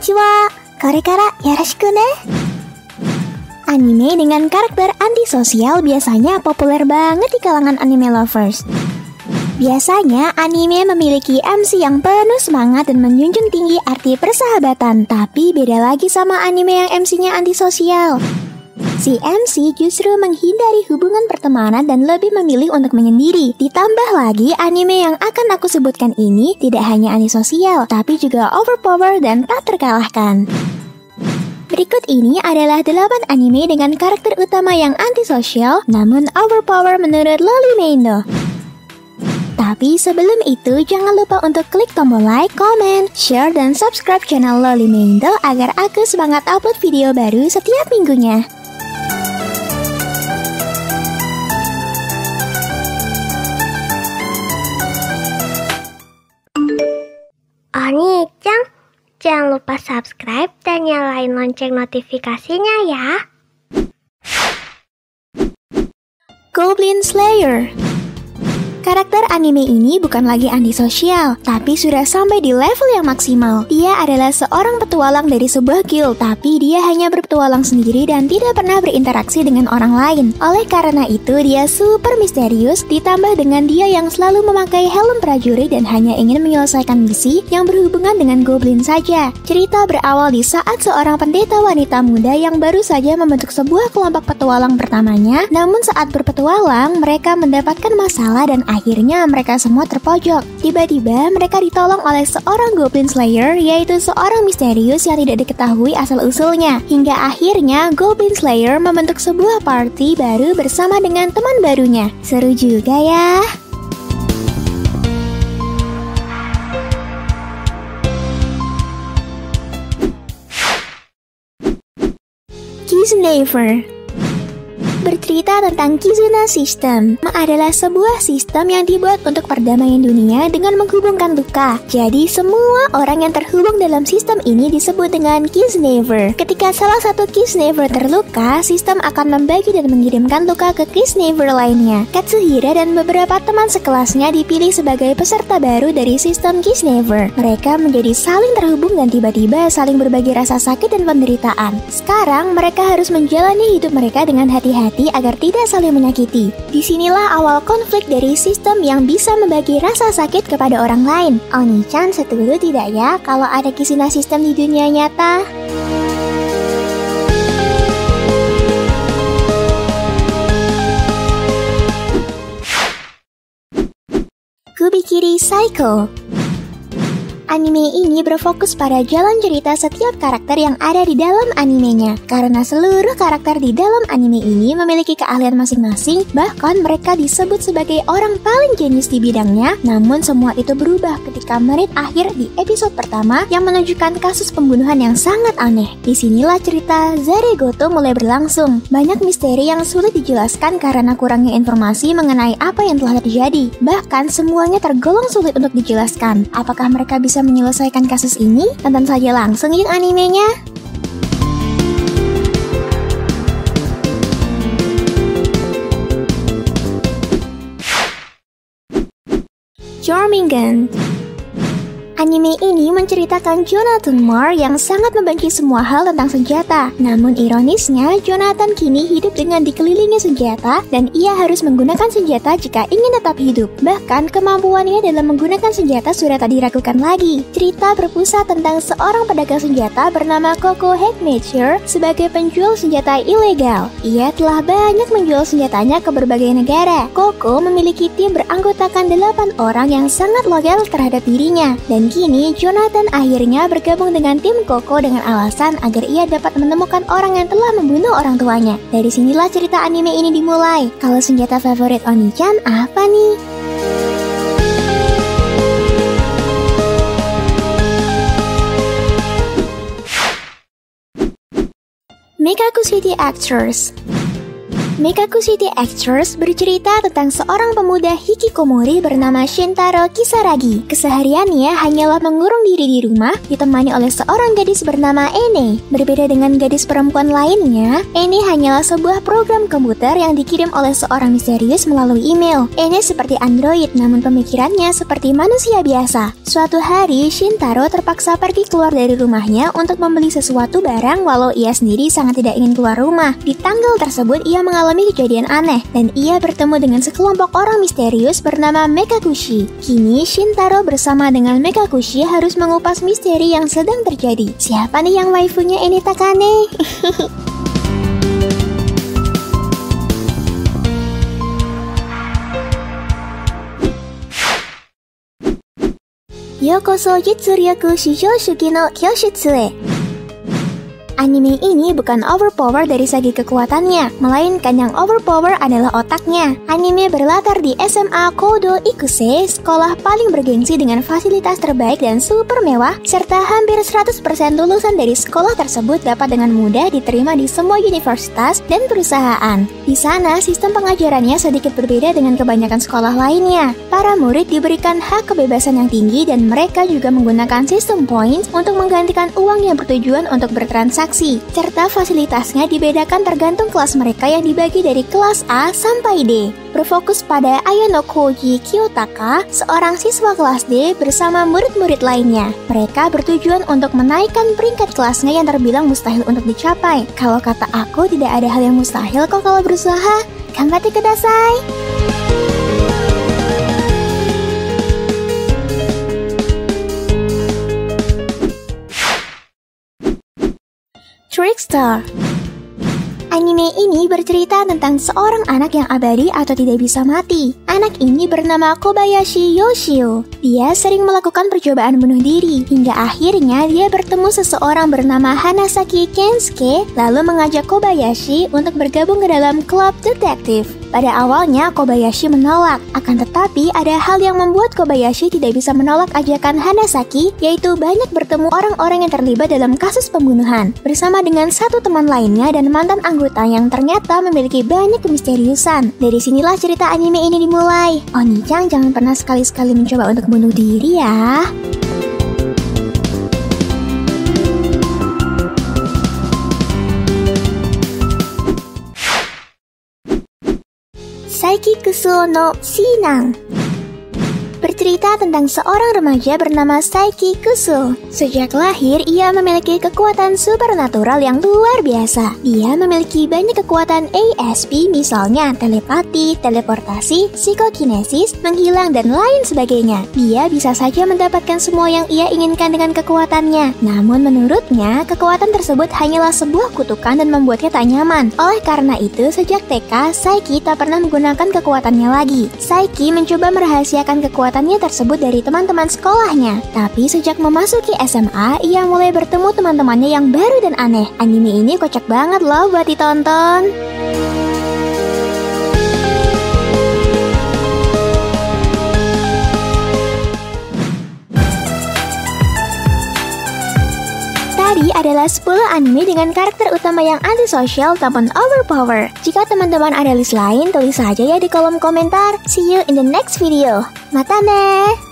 Konnichiwa, korekara yoroshiku ne. Anime dengan karakter antisosial biasanya populer banget di kalangan anime lovers. Biasanya anime memiliki MC yang penuh semangat dan menjunjung tinggi arti persahabatan. Tapi beda lagi sama anime yang MC-nya antisosial. Si MC justru menghindari hubungan pertemanan dan lebih memilih untuk menyendiri. Ditambah lagi, anime yang akan aku sebutkan ini tidak hanya antisosial, tapi juga overpower dan tak terkalahkan. Berikut ini adalah 8 anime dengan karakter utama yang antisosial, namun overpower menurut Loli Meindo. Tapi sebelum itu, jangan lupa untuk klik tombol like, comment, share, dan subscribe channel Loli Meindo agar aku semangat upload video baru setiap minggunya. Oni-chan, jangan lupa subscribe dan nyalain lonceng notifikasinya ya. Goblin Slayer. Karakter anime ini bukan lagi antisosial, tapi sudah sampai di level yang maksimal. Dia adalah seorang petualang dari sebuah guild, tapi dia hanya berpetualang sendiri dan tidak pernah berinteraksi dengan orang lain. Oleh karena itu, dia super misterius, ditambah dengan dia yang selalu memakai helm prajurit dan hanya ingin menyelesaikan misi yang berhubungan dengan goblin saja. Cerita berawal di saat seorang pendeta wanita muda yang baru saja membentuk sebuah kelompok petualang pertamanya, namun saat berpetualang, mereka mendapatkan masalah dan akhirnya mereka semua terpojok. Tiba-tiba mereka ditolong oleh seorang Goblin Slayer, yaitu seorang misterius yang tidak diketahui asal-usulnya. Hingga akhirnya Goblin Slayer membentuk sebuah party baru bersama dengan teman barunya. Seru juga ya. Kisnever. Bercerita tentang Kizuna System adalah sebuah sistem yang dibuat untuk perdamaian dunia dengan menghubungkan luka. Jadi semua orang yang terhubung dalam sistem ini disebut dengan Kisnever. Ketika salah satu Kisnever terluka, sistem akan membagi dan mengirimkan luka ke Kisnever lainnya. Katsuhira dan beberapa teman sekelasnya dipilih sebagai peserta baru dari sistem Kisnever. Mereka menjadi saling terhubung dan tiba-tiba saling berbagi rasa sakit dan penderitaan. Sekarang mereka harus menjalani hidup mereka dengan hati-hati agar tidak saling menyakiti. Disinilah awal konflik dari sistem yang bisa membagi rasa sakit kepada orang lain. Oni-chan setuju tidak ya kalau ada Kizuna System di dunia nyata? Kubikiri Psycho. Anime ini berfokus pada jalan cerita setiap karakter yang ada di dalam animenya. Karena seluruh karakter di dalam anime ini memiliki keahlian masing-masing, bahkan mereka disebut sebagai orang paling jenius di bidangnya. Namun semua itu berubah ketika menit akhir di episode pertama yang menunjukkan kasus pembunuhan yang sangat aneh. Disinilah cerita Zaregoto mulai berlangsung. Banyak misteri yang sulit dijelaskan karena kurangnya informasi mengenai apa yang telah terjadi. Bahkan semuanya tergolong sulit untuk dijelaskan. Apakah mereka bisa menyelesaikan kasus ini? Tonton saja langsung yuk animenya. Jormungand. Anime ini menceritakan Jonathan Moore yang sangat membenci semua hal tentang senjata. Namun ironisnya, Jonathan kini hidup dengan dikelilingi senjata dan ia harus menggunakan senjata jika ingin tetap hidup. Bahkan kemampuannya dalam menggunakan senjata sudah tak diragukan lagi. Cerita berpusat tentang seorang pedagang senjata bernama Koko Hackmacher sebagai penjual senjata ilegal. Ia telah banyak menjual senjatanya ke berbagai negara. Koko memiliki tim beranggotakan 8 orang yang sangat loyal terhadap dirinya. Dan kini Jonathan akhirnya bergabung dengan tim Koko dengan alasan agar ia dapat menemukan orang yang telah membunuh orang tuanya. Dari sinilah cerita anime ini dimulai. Kalau senjata favorit Oni-chan apa nih? Mekaku City Actors. Meikakushi The Actress bercerita tentang seorang pemuda hikikomori bernama Shintaro Kisaragi. Kesehariannya hanyalah mengurung diri di rumah, ditemani oleh seorang gadis bernama Ene. Berbeda dengan gadis perempuan lainnya, Ene hanyalah sebuah program komputer yang dikirim oleh seorang misterius melalui email. Ene seperti android, namun pemikirannya seperti manusia biasa. Suatu hari, Shintaro terpaksa pergi keluar dari rumahnya untuk membeli sesuatu barang walau ia sendiri sangat tidak ingin keluar rumah. Di tanggal tersebut, ia mengalami kejadian aneh dan ia bertemu dengan sekelompok orang misterius bernama Meikakushi. Kini Shintaro bersama dengan Meikakushi harus mengupas misteri yang sedang terjadi. Siapa nih yang waifunya Ene Takane? Yokoso Jitsuryaku Shijōshuki no Kyoshutsu e. Anime ini bukan overpower dari segi kekuatannya, melainkan yang overpower adalah otaknya. Anime berlatar di SMA Kodo Ikuse, sekolah paling bergengsi dengan fasilitas terbaik dan super mewah, serta hampir 100% lulusan dari sekolah tersebut dapat dengan mudah diterima di semua universitas dan perusahaan. Di sana, sistem pengajarannya sedikit berbeda dengan kebanyakan sekolah lainnya. Para murid diberikan hak kebebasan yang tinggi dan mereka juga menggunakan sistem points untuk menggantikan uang yang bertujuan untuk bertransaksi. Serta fasilitasnya dibedakan tergantung kelas mereka yang dibagi dari kelas A sampai D. Berfokus pada Ayano Koji Kiyotaka, seorang siswa kelas D bersama murid-murid lainnya. Mereka bertujuan untuk menaikkan peringkat kelasnya yang terbilang mustahil untuk dicapai. Kalau kata aku, tidak ada hal yang mustahil kok kalau berusaha. Ganbatte kudasai! Trickster. Anime ini bercerita tentang seorang anak yang abadi atau tidak bisa mati. Anak ini bernama Kobayashi Yoshio. Dia sering melakukan percobaan bunuh diri, hingga akhirnya dia bertemu seseorang bernama Hanasaki Kensuke, lalu mengajak Kobayashi untuk bergabung ke dalam klub detektif. Pada awalnya Kobayashi menolak, akan tetapi ada hal yang membuat Kobayashi tidak bisa menolak ajakan Hanasaki, yaitu banyak bertemu orang-orang yang terlibat dalam kasus pembunuhan, bersama dengan satu teman lainnya dan mantan anggota yang ternyata memiliki banyak kemisteriusan. Dari sinilah cerita anime ini dimulai. Oni-chan jangan pernah sekali-sekali mencoba untuk bunuh diri ya. Saiki Kusuo no Shinan. Bercerita tentang seorang remaja bernama Saiki Kusuo. Sejak lahir, ia memiliki kekuatan supernatural yang luar biasa. Dia memiliki banyak kekuatan ASP, misalnya telepati, teleportasi, psikokinesis, menghilang, dan lain sebagainya. Dia bisa saja mendapatkan semua yang ia inginkan dengan kekuatannya. Namun menurutnya, kekuatan tersebut hanyalah sebuah kutukan dan membuatnya tak nyaman. Oleh karena itu, sejak TK, Saiki tak pernah menggunakan kekuatannya lagi. Saiki mencoba merahasiakan kekuatannya tersebut dari teman-teman sekolahnya. Tapi sejak memasuki SMA, ia mulai bertemu teman-temannya yang baru dan aneh. Anime ini kocak banget loh buat ditonton. Tadi adalah 10 anime dengan karakter utama yang antisosial ataupun overpower. Jika teman-teman ada list lain, tulis saja ya di kolom komentar. See you in the next video. Mata ne!